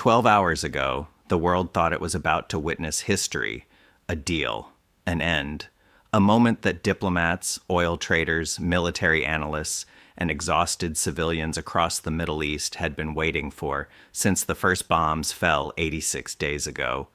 12 hours ago, the world thought it was about to witness history, a deal, an end, a moment that diplomats, oil traders, military analysts, and exhausted civilians across the Middle East had been waiting for since the first bombs fell 86 days ago.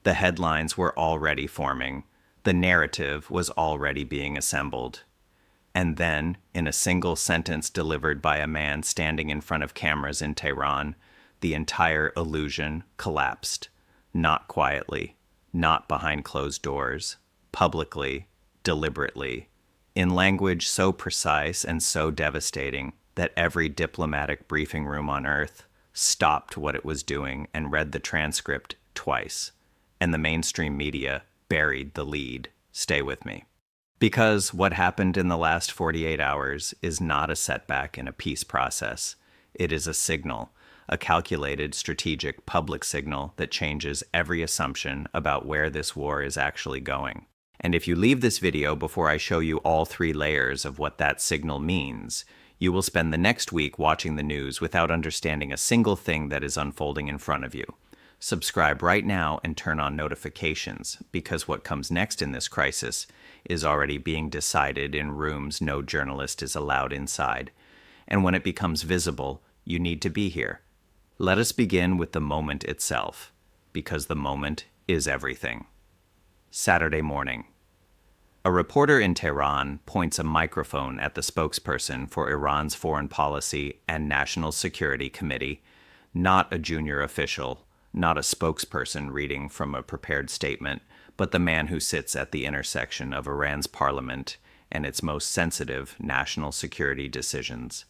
The headlines were already forming. The narrative was already being assembled. And then, in a single sentence delivered by a man standing in front of cameras in Tehran, the entire illusion collapsed. Not quietly, not behind closed doors, publicly, deliberately, in language so precise and so devastating that every diplomatic briefing room on Earth stopped what it was doing and read the transcript twice, and the mainstream media buried the lead. Stay with me. Because what happened in the last 48 hours is not a setback in a peace process. It is a signal, a calculated, strategic public signal that changes every assumption about where this war is actually going. And if you leave this video before I show you all three layers of what that signal means, you will spend the next week watching the news without understanding a single thing that is unfolding in front of you. Subscribe right now and turn on notifications, because what comes next in this crisis is already being decided in rooms no journalist is allowed inside. And when it becomes visible, you need to be here. Let us begin with the moment itself, because the moment is everything. Saturday morning. A reporter in Tehran points a microphone at the spokesperson for Iran's Foreign Policy and National Security Committee, not a junior official, not a spokesperson reading from a prepared statement, but the man who sits at the intersection of Iran's parliament and its most sensitive national security decisions.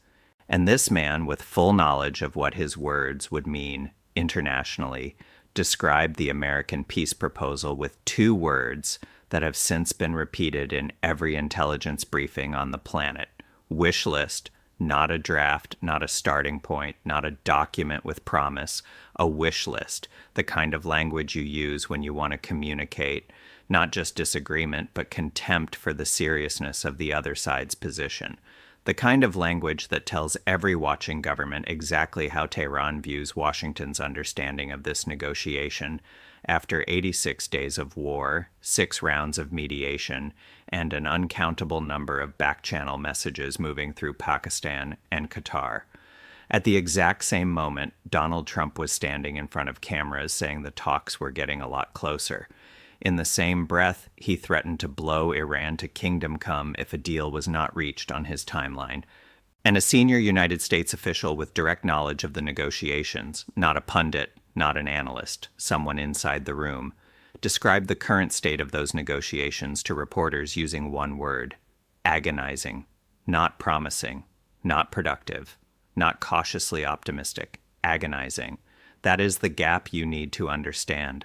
And this man, with full knowledge of what his words would mean internationally, described the American peace proposal with two words that have since been repeated in every intelligence briefing on the planet: wish list. Not a draft, not a starting point, not a document with promise, a wish list, the kind of language you use when you want to communicate not just disagreement, but contempt for the seriousness of the other side's position. The kind of language that tells every watching government exactly how Tehran views Washington's understanding of this negotiation after 86 days of war, 6 rounds of mediation, and an uncountable number of back-channel messages moving through Pakistan and Qatar. At the exact same moment, Donald Trump was standing in front of cameras saying the talks were getting a lot closer. In the same breath, he threatened to blow Iran to kingdom come if a deal was not reached on his timeline. And a senior United States official with direct knowledge of the negotiations, not a pundit, not an analyst, someone inside the room, described the current state of those negotiations to reporters using one word: agonizing, not promising, not productive, not cautiously optimistic, agonizing. That is the gap you need to understand.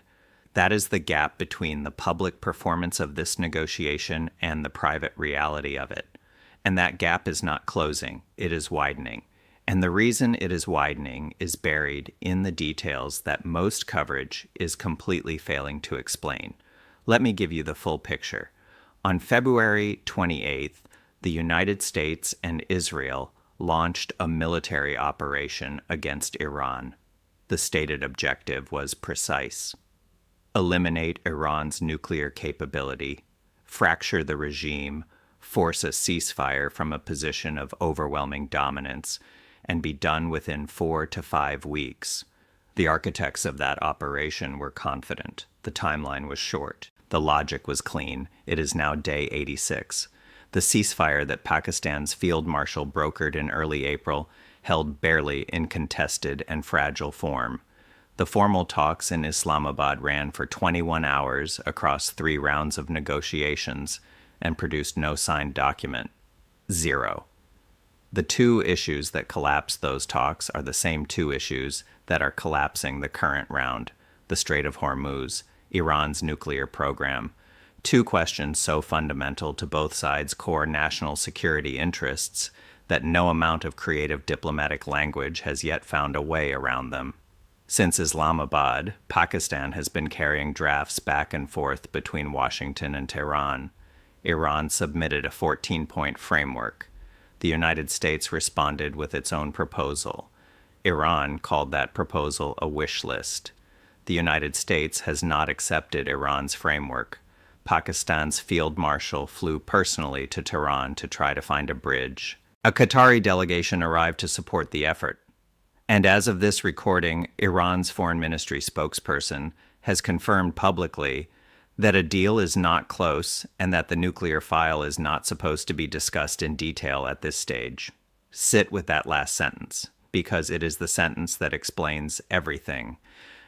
That is the gap between the public performance of this negotiation and the private reality of it. And that gap is not closing, it is widening. And the reason it is widening is buried in the details that most coverage is completely failing to explain. Let me give you the full picture. On February 28th, the United States and Israel launched a military operation against Iran. The stated objective was precise: eliminate Iran's nuclear capability, fracture the regime, force a ceasefire from a position of overwhelming dominance, and be done within 4 to 5 weeks. The architects of that operation were confident. The timeline was short. The logic was clean. It is now day 86. The ceasefire that Pakistan's field marshal brokered in early April held barely in contested and fragile form. The formal talks in Islamabad ran for 21 hours across 3 rounds of negotiations and produced no signed document. 0. The 2 issues that collapsed those talks are the same 2 issues that are collapsing the current round: the Strait of Hormuz, Iran's nuclear program. 2 questions so fundamental to both sides' core national security interests that no amount of creative diplomatic language has yet found a way around them. Since Islamabad, Pakistan has been carrying drafts back and forth between Washington and Tehran. Iran submitted a 14-point framework. The United States responded with its own proposal. Iran called that proposal a wish list. The United States has not accepted Iran's framework. Pakistan's field marshal flew personally to Tehran to try to find a bridge. A Qatari delegation arrived to support the effort. And as of this recording, Iran's foreign ministry spokesperson has confirmed publicly that a deal is not close and that the nuclear file is not supposed to be discussed in detail at this stage. Sit with that last sentence, because it is the sentence that explains everything.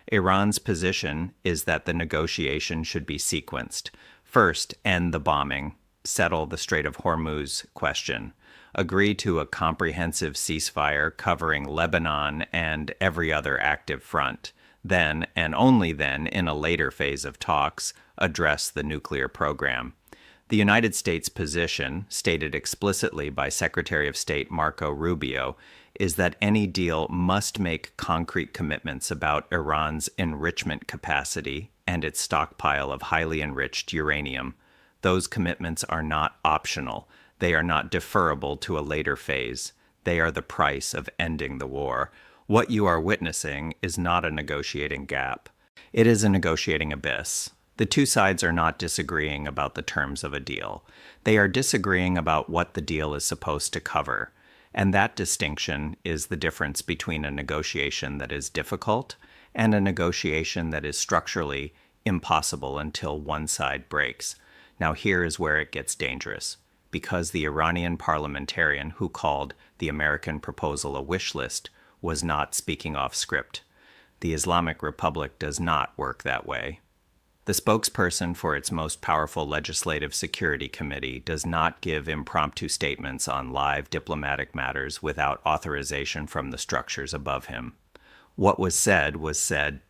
Iran's position is that the negotiation should be sequenced. First, end the bombing, settle the Strait of Hormuz question, agree to a comprehensive ceasefire covering Lebanon and every other active front. Then, and only then, in a later phase of talks, address the nuclear program. The United States' position, stated explicitly by Secretary of State Marco Rubio, is that any deal must make concrete commitments about Iran's enrichment capacity and its stockpile of highly enriched uranium. Those commitments are not optional. They are not deferrable to a later phase. They are the price of ending the war. What you are witnessing is not a negotiating gap. It is a negotiating abyss. The two sides are not disagreeing about the terms of a deal. They are disagreeing about what the deal is supposed to cover. And that distinction is the difference between a negotiation that is difficult and a negotiation that is structurally impossible until one side breaks. Now here is where it gets dangerous, because the Iranian parliamentarian who called the American proposal a wish list was not speaking off script. The Islamic Republic does not work that way. The spokesperson for its most powerful legislative security committee does not give impromptu statements on live diplomatic matters without authorization from the structures above him. What was said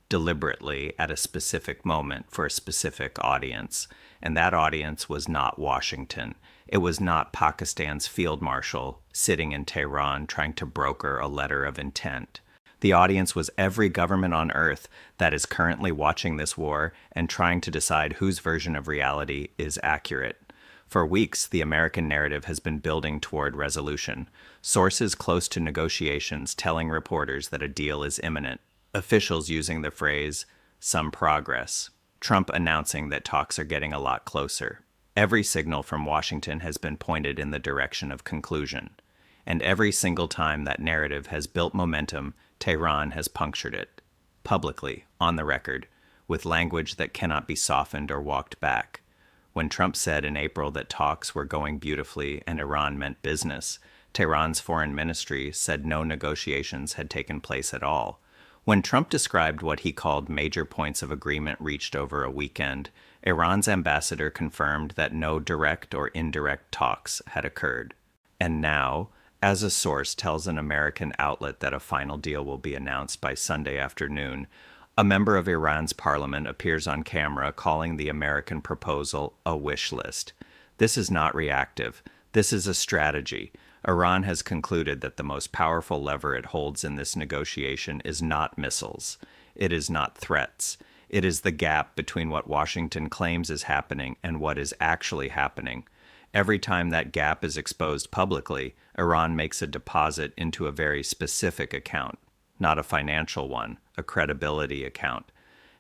deliberately at a specific moment for a specific audience, and that audience was not Washington. It was not Pakistan's field marshal sitting in Tehran trying to broker a letter of intent. The audience was every government on earth that is currently watching this war and trying to decide whose version of reality is accurate. For weeks, the American narrative has been building toward resolution. Sources close to negotiations telling reporters that a deal is imminent. Officials using the phrase, "some progress." Trump announcing that talks are getting a lot closer. Every signal from Washington has been pointed in the direction of conclusion. And every single time that narrative has built momentum, Tehran has punctured it, publicly, on the record, with language that cannot be softened or walked back. When Trump said in April that talks were going beautifully and Iran meant business, Tehran's foreign ministry said no negotiations had taken place at all. When Trump described what he called major points of agreement reached over a weekend, Iran's ambassador confirmed that no direct or indirect talks had occurred. And now, as a source tells an American outlet that a final deal will be announced by Sunday afternoon, a member of Iran's parliament appears on camera calling the American proposal a wish list. This is not reactive. This is a strategy. Iran has concluded that the most powerful lever it holds in this negotiation is not missiles. It is not threats. It is the gap between what Washington claims is happening and what is actually happening. Every time that gap is exposed publicly, Iran makes a deposit into a very specific account, not a financial one, a credibility account.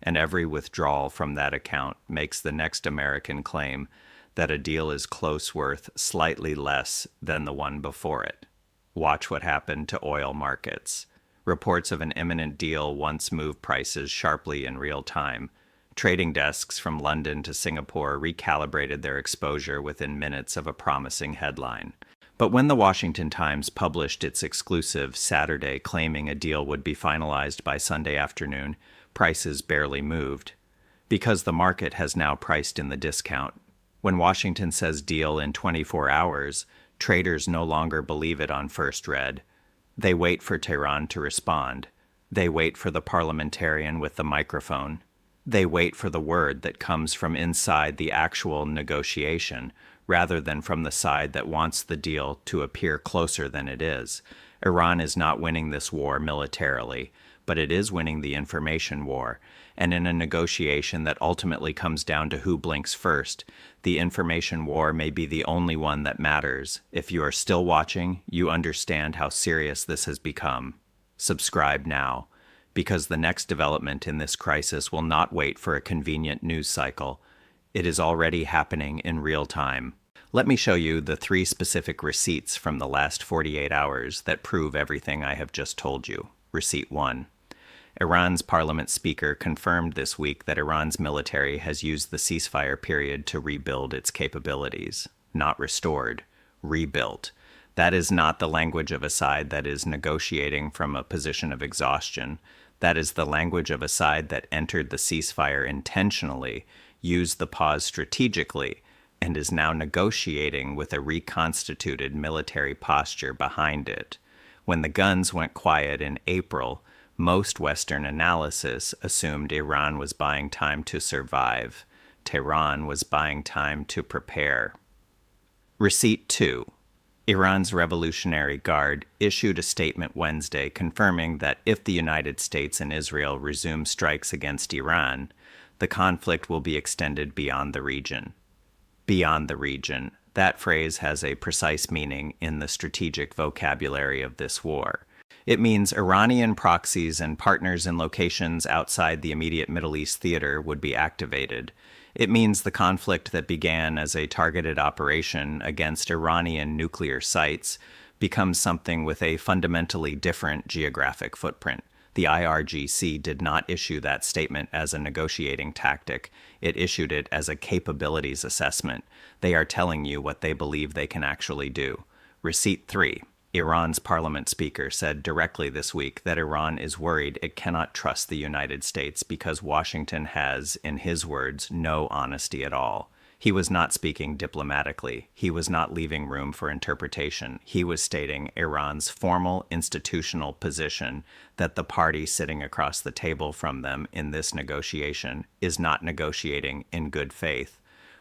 And every withdrawal from that account makes the next American claim that a deal is close worth slightly less than the one before it. Watch what happened to oil markets. Reports of an imminent deal once moved prices sharply in real time. Trading desks from London to Singapore recalibrated their exposure within minutes of a promising headline. But when the Washington Times published its exclusive Saturday claiming a deal would be finalized by Sunday afternoon, prices barely moved, because the market has now priced in the discount. When Washington says deal in 24 hours, traders no longer believe it on first read. They wait for Tehran to respond. They wait for the parliamentarian with the microphone. They wait for the word that comes from inside the actual negotiation, rather than from the side that wants the deal to appear closer than it is. Iran is not winning this war militarily, but it is winning the information war. And in a negotiation that ultimately comes down to who blinks first, the information war may be the only one that matters. If you are still watching, you understand how serious this has become. Subscribe now, because the next development in this crisis will not wait for a convenient news cycle. It is already happening in real time. Let me show you the 3 specific receipts from the last 48 hours that prove everything I have just told you. Receipt 1. Iran's parliament speaker confirmed this week that Iran's military has used the ceasefire period to rebuild its capabilities. Not restored, rebuilt. That is not the language of a side that is negotiating from a position of exhaustion. That is the language of a side that entered the ceasefire intentionally, used the pause strategically, and is now negotiating with a reconstituted military posture behind it. When the guns went quiet in April, most Western analysis assumed Iran was buying time to survive. Tehran was buying time to prepare. Receipt 2. Iran's Revolutionary Guard issued a statement Wednesday confirming that if the United States and Israel resume strikes against Iran, the conflict will be extended beyond the region. Beyond the region. That phrase has a precise meaning in the strategic vocabulary of this war. It means Iranian proxies and partners in locations outside the immediate Middle East theater would be activated. It means the conflict that began as a targeted operation against Iranian nuclear sites becomes something with a fundamentally different geographic footprint. The IRGC did not issue that statement as a negotiating tactic. It issued it as a capabilities assessment. They are telling you what they believe they can actually do. Receipt 3. Iran's parliament speaker said directly this week that Iran is worried it cannot trust the United States because Washington has, in his words, no honesty at all. He was not speaking diplomatically. He was not leaving room for interpretation. He was stating Iran's formal institutional position that the party sitting across the table from them in this negotiation is not negotiating in good faith.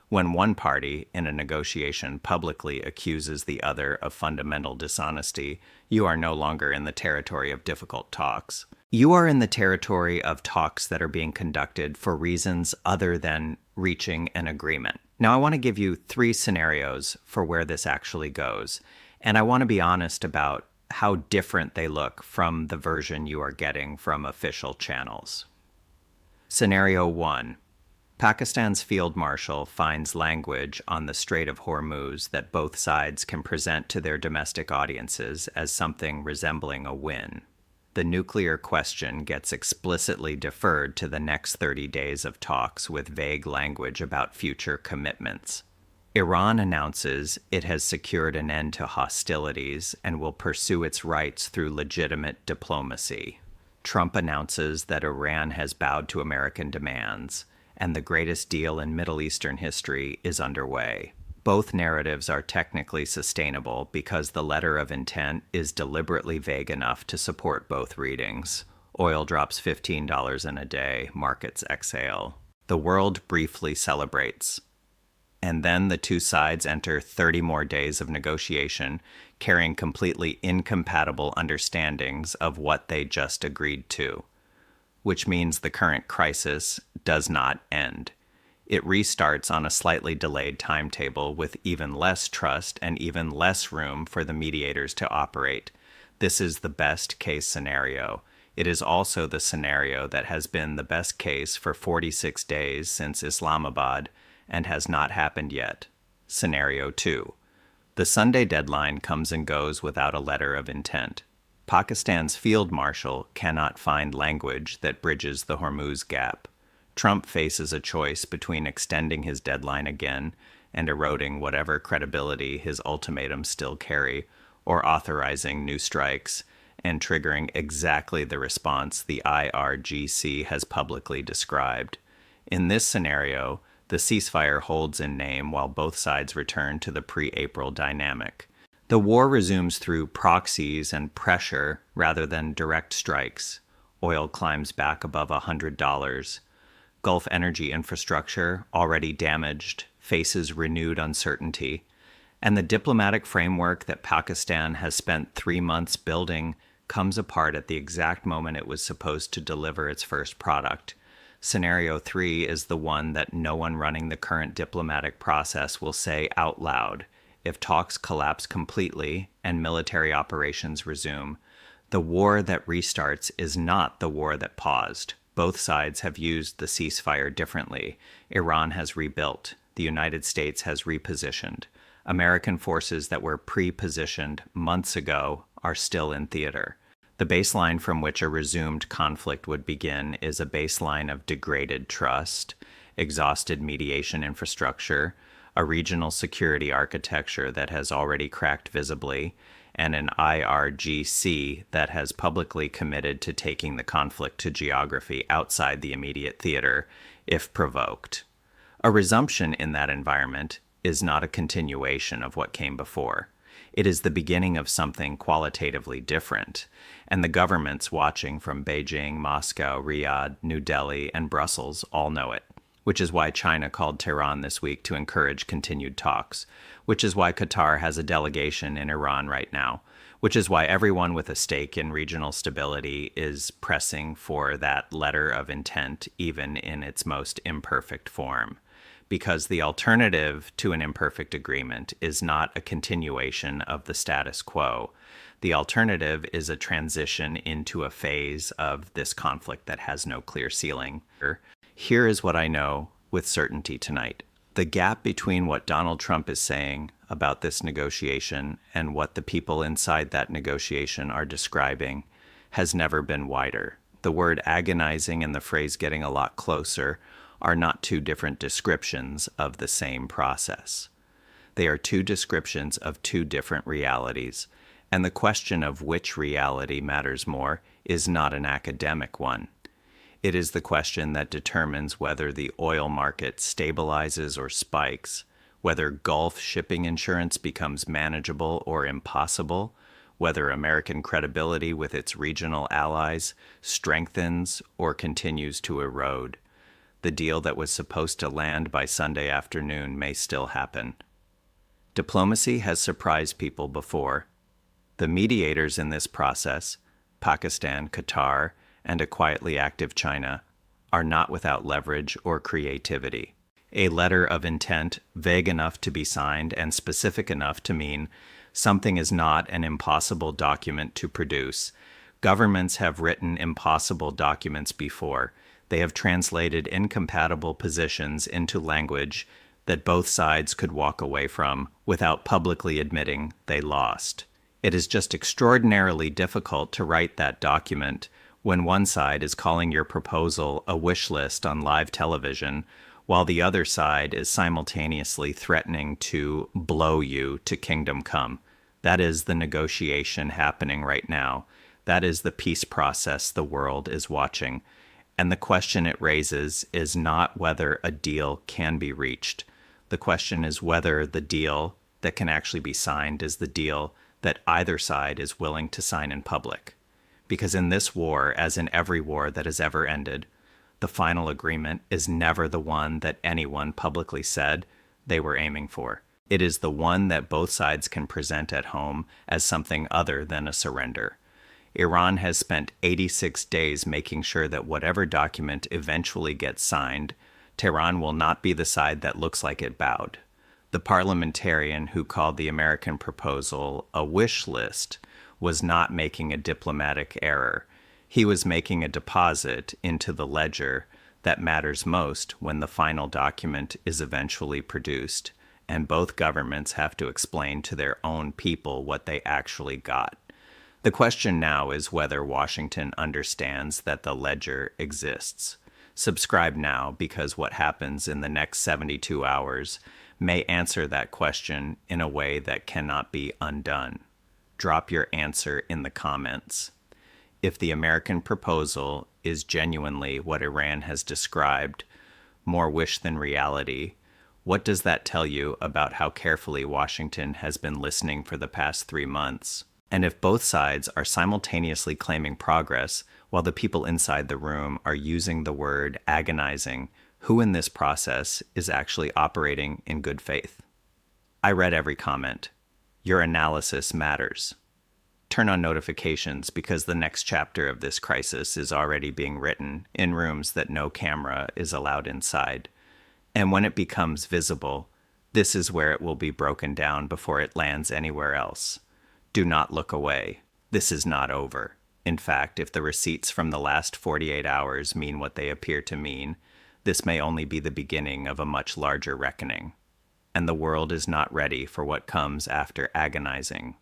When one party in a negotiation publicly accuses the other of fundamental dishonesty, you are no longer in the territory of difficult talks. You are in the territory of talks that are being conducted for reasons other than reaching an agreement. Now, I want to give you 3 scenarios for where this actually goes, and I want to be honest about how different they look from the version you are getting from official channels. Scenario 1. Pakistan's field marshal finds language on the Strait of Hormuz that both sides can present to their domestic audiences as something resembling a win. The nuclear question gets explicitly deferred to the next 30 days of talks with vague language about future commitments. Iran announces it has secured an end to hostilities and will pursue its rights through legitimate diplomacy. Trump announces that Iran has bowed to American demands, and the greatest deal in Middle Eastern history is underway. Both narratives are technically sustainable because the letter of intent is deliberately vague enough to support both readings. Oil drops $15 in a day, markets exhale. The world briefly celebrates. And then the 2 sides enter 30 more days of negotiation, carrying completely incompatible understandings of what they just agreed to, which means the current crisis does not end. It restarts on a slightly delayed timetable with even less trust and even less room for the mediators to operate. This is the best case scenario. It is also the scenario that has been the best case for 46 days since Islamabad and has not happened yet. Scenario 2. The Sunday deadline comes and goes without a letter of intent. Pakistan's field marshal cannot find language that bridges the Hormuz gap. Trump faces a choice between extending his deadline again and eroding whatever credibility his ultimatums still carry, or authorizing new strikes and triggering exactly the response the IRGC has publicly described. In this scenario, the ceasefire holds in name while both sides return to the pre-April dynamic. The war resumes through proxies and pressure rather than direct strikes. Oil climbs back above $100. Gulf energy infrastructure, already damaged, faces renewed uncertainty. And the diplomatic framework that Pakistan has spent 3 months building comes apart at the exact moment it was supposed to deliver its first product. Scenario 3 is the one that no one running the current diplomatic process will say out loud. If talks collapse completely and military operations resume, The war that restarts is not the war that paused. Both sides have used the ceasefire differently. Iran has rebuilt. The United States has repositioned. American forces that were pre-positioned months ago are still in theater. The baseline from which a resumed conflict would begin is a baseline of degraded trust, exhausted mediation infrastructure, a regional security architecture that has already cracked visibly, and an IRGC that has publicly committed to taking the conflict to geography outside the immediate theater if provoked. A resumption in that environment is not a continuation of what came before. It is the beginning of something qualitatively different, and the governments watching from Beijing, Moscow, Riyadh, New Delhi, and Brussels all know it, which is why China called Tehran this week to encourage continued talks, which is why Qatar has a delegation in Iran right now, which is why everyone with a stake in regional stability is pressing for that letter of intent, even in its most imperfect form. Because the alternative to an imperfect agreement is not a continuation of the status quo. The alternative is a transition into a phase of this conflict that has no clear ceiling. Here is what I know with certainty tonight. The gap between what Donald Trump is saying about this negotiation and what the people inside that negotiation are describing has never been wider. The word agonizing and the phrase getting a lot closer are not two different descriptions of the same process. They are two descriptions of two different realities, and the question of which reality matters more is not an academic one. It is the question that determines whether the oil market stabilizes or spikes, whether Gulf shipping insurance becomes manageable or impossible, whether American credibility with its regional allies strengthens or continues to erode. The deal that was supposed to land by Sunday afternoon may still happen. Diplomacy has surprised people before. The mediators in this process, Pakistan, Qatar, and a quietly active China, are not without leverage or creativity. A letter of intent, vague enough to be signed and specific enough to mean something is not an impossible document to produce. Governments have written impossible documents before. They have translated incompatible positions into language that both sides could walk away from without publicly admitting they lost. It is just extraordinarily difficult to write that document when one side is calling your proposal a wish list on live television, while the other side is simultaneously threatening to blow you to kingdom come. That is the negotiation happening right now. That is the peace process the world is watching. And the question it raises is not whether a deal can be reached. The question is whether the deal that can actually be signed is the deal that either side is willing to sign in public. Because in this war, as in every war that has ever ended, the final agreement is never the one that anyone publicly said they were aiming for. It is the one that both sides can present at home as something other than a surrender. Iran has spent 86 days making sure that whatever document eventually gets signed, Tehran will not be the side that looks like it bowed. The parliamentarian who called the American proposal a wish list was not making a diplomatic error. He was making a deposit into the ledger that matters most when the final document is eventually produced, and both governments have to explain to their own people what they actually got. The question now is whether Washington understands that the ledger exists. Subscribe now, because what happens in the next 72 hours may answer that question in a way that cannot be undone. Drop your answer in the comments. If the American proposal is genuinely what Iran has described, more wish than reality, what does that tell you about how carefully Washington has been listening for the past 3 months? And if both sides are simultaneously claiming progress while the people inside the room are using the word agonizing, who in this process is actually operating in good faith? I read every comment. Your analysis matters. Turn on notifications, because the next chapter of this crisis is already being written in rooms that no camera is allowed inside. And when it becomes visible, this is where it will be broken down before it lands anywhere else. Do not look away. This is not over. In fact, if the receipts from the last 48 hours mean what they appear to mean, this may only be the beginning of a much larger reckoning. And the world is not ready for what comes after agonizing,